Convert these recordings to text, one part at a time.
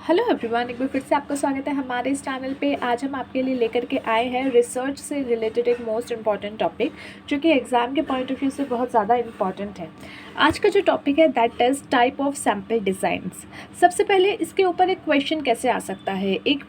Hello everyone, एक बार फिर से आपका स्वागत है हमारे इस चैनल पे। आज हम आपके लिए लेकर के आए हैं रिसर्च से रिलेटेड एक मोस्ट इम्पॉर्टेंट टॉपिक, जो कि एग्ज़ाम के पॉइंट ऑफ व्यू से बहुत ज़्यादा इम्पॉर्टेंट है। आज का जो टॉपिक है that is type of sample designs. सबसे पहले इसके ऊपर एक क्वेश्चन कैसे आ सकता है, एक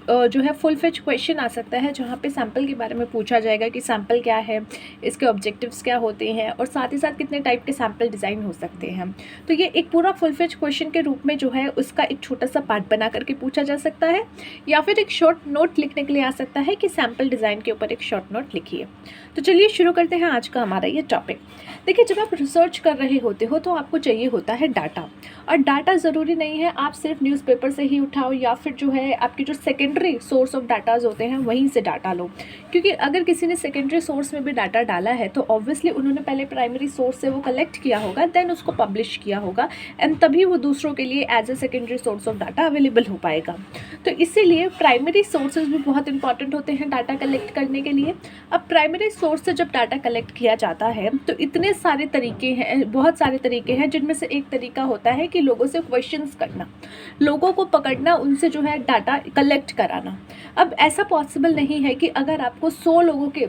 जो है फुल फ्लेज क्वेश्चन आ सकता है जहाँ पे सैम्पल के बारे में पूछा जाएगा कि सैम्पल क्या है, इसके ऑब्जेक्टिव्स क्या होते हैं और साथ ही साथ कितने टाइप के सैम्पल डिज़ाइन हो सकते हैं। तो ये एक पूरा फुल फ्लेज क्वेश्चन के रूप में जो है उसका एक छोटा सा पार्ट बना करके पूछा जा सकता है, या फिर एक शॉर्ट नोट लिखने के लिए आ सकता है कि सैम्पल डिज़ाइन के ऊपर एक शॉर्ट नोट लिखिए। तो चलिए शुरू करते हैं आज का हमारा ये टॉपिक। देखिए, जब आप रिसर्च कर रहे होते हो तो आपको चाहिए होता है डाटा, और डाटा ज़रूरी नहीं है आप सिर्फ न्यूज़पेपर से ही उठाओ या फिर जो है आपकी जो सेकेंडरी सोर्स ऑफ डाटाज होते हैं वहीं से डाटा लो, क्योंकि अगर किसी ने सेकेंडरी सोर्स में भी डाटा डाला है तो ऑब्वियसली उन्होंने पहले प्राइमरी सोर्स से वो कलेक्ट किया होगा, देन उसको पब्लिश किया होगा, एंड तभी वो दूसरों के लिए as a secondary source of data available हो पाएगा। तो इसीलिए प्राइमरी सोर्सेज भी बहुत इंपॉर्टेंट होते हैं डाटा कलेक्ट करने के लिए। अब प्राइमरी सोर्स से जब डाटा कलेक्ट किया जाता है तो इतने सारे तरीके हैं, बहुत सारे तरीके हैं, जिनमें से एक तरीका होता है कि लोगों से क्वेश्चंस करना, लोगों को पकड़ना, उनसे जो है डाटा कलेक्ट कराना। अब ऐसा पॉसिबल नहीं है कि अगर आपको 100 लोगों के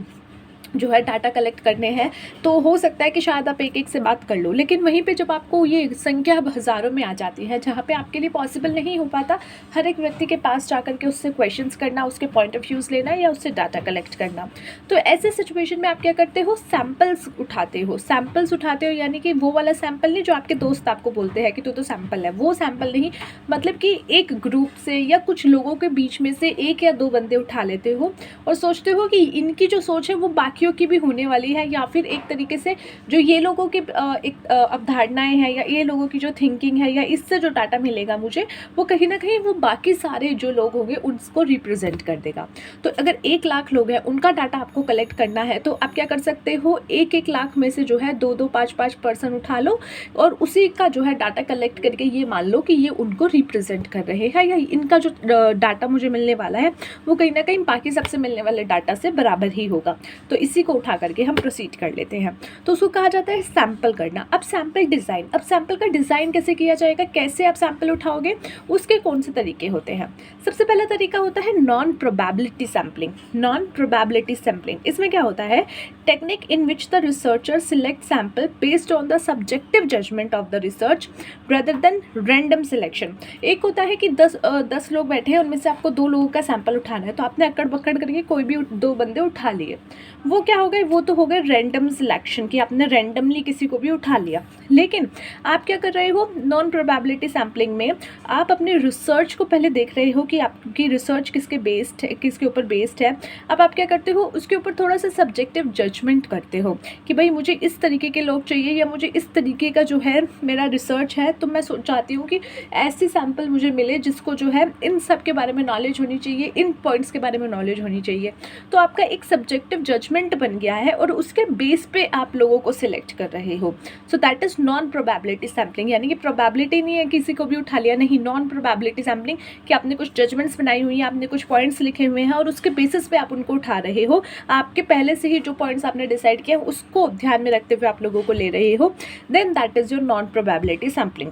जो है डाटा कलेक्ट करने हैं तो हो सकता है कि शायद आप एक एक से बात कर लो, लेकिन वहीं पे जब आपको ये संख्या हज़ारों में आ जाती है जहाँ पे आपके लिए पॉसिबल नहीं हो पाता हर एक व्यक्ति के पास जाकर के उससे क्वेश्चंस करना, उसके पॉइंट ऑफ व्यूज़ लेना या उससे डाटा कलेक्ट करना, तो ऐसे सिचुएशन में आप क्या करते हो, सैम्पल्स उठाते हो। सैम्पल्स उठाते हो यानी कि वो वाला सैम्पल नहीं जो आपके दोस्त आपको बोलते हैं कि तू तो सैम्पल है, वो सैम्पल नहीं, मतलब कि एक ग्रुप से या कुछ लोगों के बीच में से एक या दो बंदे उठा लेते हो और सोचते हो कि इनकी जो सोच है वो बाकी की भी होने वाली है, या फिर एक तरीके से जो ये लोगों की एक अवधारणाएं हैं या ये लोगों की जो थिंकिंग है या इससे जो डाटा मिलेगा मुझे, वो कहीं ना कहीं वो बाकी सारे जो लोग होंगे उसको रिप्रेजेंट कर देगा। तो अगर 1 लाख लोग हैं उनका डाटा आपको कलेक्ट करना है तो आप क्या कर सकते हो, 1-1 लाख में से जो है 2-2, 5-5 पर्सन उठा लो और उसी का जो है डाटा कलेक्ट करके ये मान लो कि ये उनको रिप्रेजेंट कर रहे हैं, या इनका जो डाटा मुझे मिलने वाला है वो कहीं ना कहीं बाकी सबसे मिलने वाले डाटा से बराबर ही होगा। तो इसी को उठा करके हम प्रोसीड कर लेते हैं। तो उसको कहा जाता है सैंपल करना। अब सैंपल डिज़ाइन, अब सैंपल का डिज़ाइन कैसे किया जाएगा, कैसे आप सैंपल उठाओगे, उसके कौन से तरीके होते हैं। सबसे पहला तरीका होता है non probability sampling. Non probability sampling, इसमें क्या होता है, technique in which the researcher select sample based on the subjective judgement of the research rather than random selection. एक होता है कि 10 लोग बैठे हैं, उनमें से आपको 2 लोगों का सैंपल उठाना है, तो आपने अक्कड़ बक्कड़ करके कोई भी 2 बंदे उठा लिए, वो क्या हो गए, वो तो हो गए रैंडम सिलेक्शन कि आपने रैंडमली किसी को भी उठा लिया। लेकिन आप क्या कर रहे हो, नॉन प्रोबेबिलिटी सैम्पलिंग में आप अपने रिसर्च को पहले देख रहे हो कि आपकी रिसर्च किसके बेस्ड है, किसके ऊपर बेस्ड है। अब आप क्या करते हो, उसके ऊपर थोड़ा सा सब्जेक्टिव जजमेंट करते हो कि भाई मुझे इस तरीके के लोग चाहिए या मुझे इस तरीके का जो है मेरा रिसर्च है, तो मैं चाहती हूँ कि ऐसी सैम्पल मुझे मिले जिसको जो है इन सब के बारे में नॉलेज होनी चाहिए, इन पॉइंट्स के बारे में नॉलेज होनी चाहिए। तो आपका एक सब्जेक्टिव जजमेंट बन गया है और उसके बेस पे आप लोगों को सिलेक्ट कर रहे हो। So that is non probability sampling, यानी कि प्रोबेबिलिटी नहीं है किसी को भी उठा लिया, नहीं, नॉन प्रोबेबिलिटी सैम्पलिंग कि आपने कुछ जजमेंट्स बनाई हुई हैं, आपने कुछ पॉइंट्स लिखे हुए हैं और उसके बेसिस पे आप उनको उठा रहे हो। आपके पहले से ही जो पॉइंट्स आपने डिसाइड किया उसको ध्यान में रखते हुए आप लोगों को ले रहे हो, then that is your non probability sampling.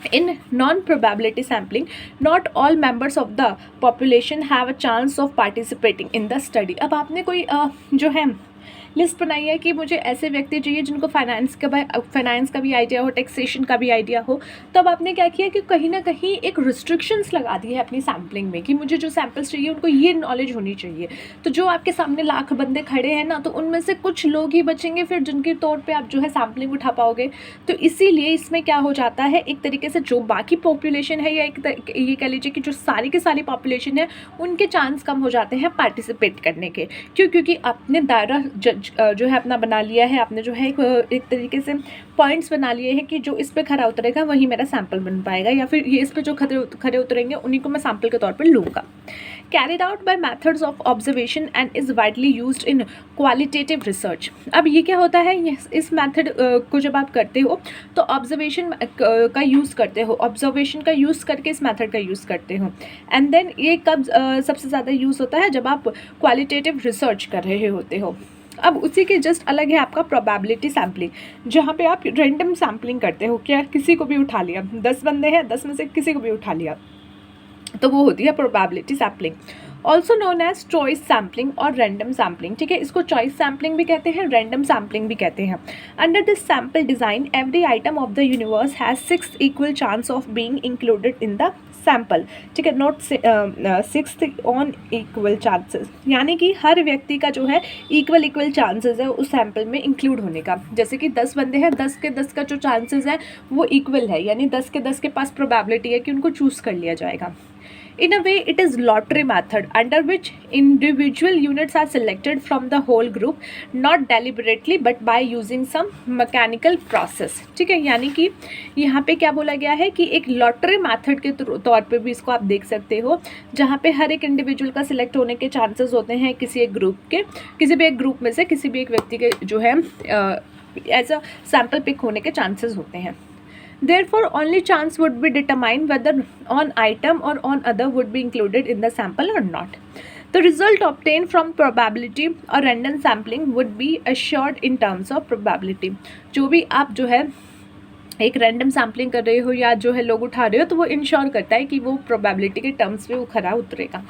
In non-probability sampling, not all members of the population have a chance of participating in the study. अब आपने कोई जो है लिस्ट बनाई है कि मुझे ऐसे व्यक्ति चाहिए जिनको फाइनेंस का भी आइडिया हो, टैक्सेशन का भी आइडिया हो। तब आपने क्या किया कि कहीं ना कहीं एक रिस्ट्रिक्शंस लगा दी है अपनी सैम्पलिंग में कि मुझे जो सैम्पल्स चाहिए उनको ये नॉलेज होनी चाहिए। तो जो आपके सामने लाख बंदे खड़े हैं ना, तो उनमें से कुछ लोग ही बचेंगे फिर जिनके तौर पर आप जो है सैम्पलिंग उठा पाओगे। तो इसीलिए इसमें क्या हो जाता है, एक तरीके से जो बाकी पॉपुलेशन है या ये कह लीजिए कि जो सारी की सारी पॉपुलेशन है उनके चांस कम हो जाते हैं पार्टिसिपेट करने के। क्योंकि आपने दायरा जो है अपना बना लिया है, आपने जो है एक तरीके से पॉइंट्स बना लिए हैं कि जो इस पे खरा उतरेगा वही मेरा सैंपल बन पाएगा, या फिर ये इस पे जो खरे उतरेंगे उन्हीं को मैं सैंपल के तौर पर लूँगा। Carried out by methods of observation and is widely used in qualitative research. अब ये क्या होता है, इस मेथड को जब आप करते हो तो ऑब्जर्वेशन का यूज़ करते हो, ऑब्जर्वेशन का यूज़ करके इस मेथड का यूज़ करते हो। एंड देन ये कब सबसे ज़्यादा यूज़ होता है, जब आप क्वालिटेटिव रिसर्च कर रहे होते हो। अब उसी के जस्ट अलग है आपका प्रोबेबिलिटी सैम्पलिंग, जहाँ पे आप रैंडम सैम्पलिंग करते हो, क्या किसी को भी उठा लिया, 10 बंदे हैं, 10 में से किसी को भी उठा लिया। तो वो होती है probability sampling, also known as choice sampling और रैंडम सैम्पलिंग। ठीक है, इसको चॉइस सैम्पलिंग भी कहते हैं, रैंडम सैम्पलिंग भी कहते हैं। Under this sample design every item of the universe has 6 equal chance of being included in the sample. ठीक है, नॉट 6 ऑन इक्वल चांसेस, यानी कि हर व्यक्ति का जो है इक्वल चांसेस है उस सैम्पल में इंक्लूड होने का। जैसे कि 10 बंदे हैं, 10 के 10 का जो चांसेस है वो इक्वल है, यानी 10 के 10 के पास प्रोबेबिलिटी है कि उनको चूज़ कर लिया जाएगा। In a way, it is lottery method under which individual units are selected from the whole group, not deliberately but by using some mechanical process। ठीक है, यानी कि यहाँ पे क्या बोला गया है कि एक लॉटरी मेथड के तौर पे भी इसको आप देख सकते हो, जहाँ पे हर एक इंडिविजुअल का सिलेक्ट होने के चांसेस होते हैं किसी एक ग्रुप के, किसी भी एक ग्रुप में से किसी भी एक व्यक्ति के जो है एज अ सैम्पल पिक होने के चांसेस होते हैं। Therefore, only chance would be determined whether on item or on other would be included in the sample or not. The result obtained from probability or random sampling would be assured in terms of probability। जो भी आप जो है एक random sampling कर रहे हो या जो है लोग उठा रहे हो, तो वो इंश्योर करता है कि वो प्रोबेबिलिटी के टर्म्स पे वो खरा उतरेगा।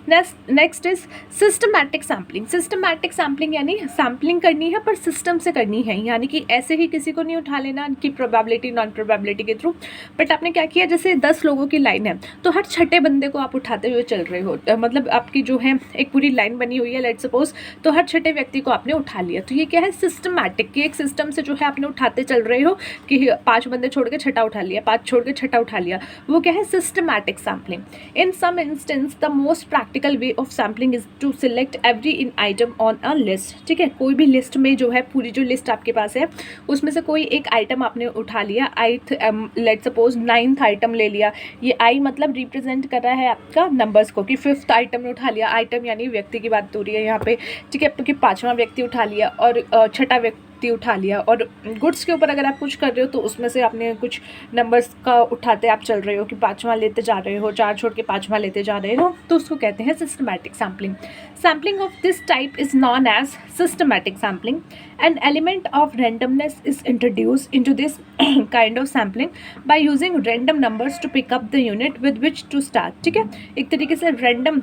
Next is systematic sampling. Systematic sampling यानी सैम्पलिंग करनी है पर सिस्टम से करनी है, यानी कि ऐसे ही किसी को नहीं उठा लेना कि प्रोबेबिलिटी नॉन प्रोबेबिलिटी के थ्रू, बट आपने क्या किया, जैसे 10 लोगों की लाइन है तो हर छठे बंदे को आप उठाते हुए चल रहे हो, मतलब आपकी जो है एक पूरी लाइन बनी हुई है लेट सपोज, तो हर छठे व्यक्ति को आपने उठा लिया। तो ये क्या है, सिस्टमैटिक, कि एक सिस्टम से जो है आपने उठाते चल रहे हो कि 5 बंदे छोड़ के छठा उठा लिया, 5 छोड़ के छठा उठा लिया, वो क्या है, systematic sampling. In some instance the most practical way of sampling is to select every in item on a list. ठीक है, कोई भी लिस्ट में जो है, पूरी जो लिस्ट आपके पास है उसमें से कोई एक आइटम आपने उठा लिया, लेट सपोज 9th आइटम ले लिया। ये आई मतलब रिप्रेजेंट कर रहा है आपका नंबर्स को, कि 5th आइटम ने उठा लिया, आइटम यानी व्यक्ति की बात हो रही है यहाँ पे। ठीक है, क्योंकि 5वां व्यक्ति उठा लिया और छठा व्यक्ति उठा लिया। और गुड्स के ऊपर अगर आप कुछ कर रहे हो तो उसमें से आपने कुछ नंबर्स का उठाते आप चल रहे हो कि 5वां लेते जा रहे हो, 4 छोड़ के 5वां लेते जा रहे हो, तो उसको कहते हैं systematic sampling. Sampling of this type is known as systematic sampling. An element of randomness is introduce into this kind of sampling by using random numbers to pick up the unit with which to start. ठीक है, एक तरीके से random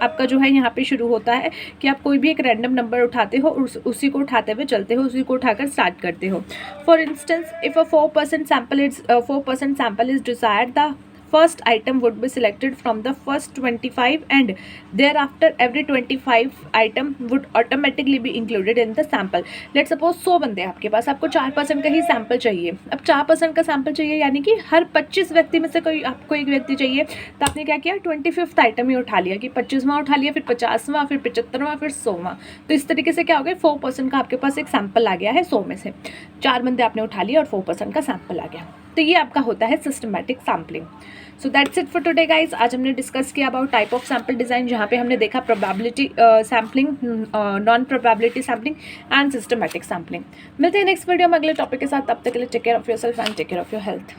आपका जो है यहाँ पे शुरू होता है कि आप कोई भी एक रैंडम नंबर उठाते हो और उसी को उठाते हुए चलते हो, उसी को उठाकर स्टार्ट करते हो। For instance, if a 4% sample is desired, the first item would be selected from the first 25 and thereafter every 25 item would automatically be included in the sample। let's suppose 100 बंदे हैं आपके पास, आपको 4% का ही सैम्पल चाहिए। अब 4% का सैम्पल चाहिए यानी कि हर 25 व्यक्ति में से कोई आपको एक व्यक्ति चाहिए, तो आपने क्या किया, 25th आइटम ही उठा लिया, कि 25वां उठा लिया, फिर 50वां, फिर 75वां, फिर 100वां। तो इस तरीके से क्या हो गया, 4% का आपके पास एक सैम्पल आ गया है 100 में से, 4 बंदे आपने उठा लिया और 4% का सैम्पल आ गया। तो ये आपका होता है systematic sampling. So that's it for today guys. आज हमने डिस्कस किया about type of sample design, जहाँ पे हमने देखा probability sampling, non probability sampling and systematic sampling. मिलते हैं नेक्स्ट वीडियो में अगले टॉपिक के साथ, तब तक के लिए take care of yourself and take care of your health.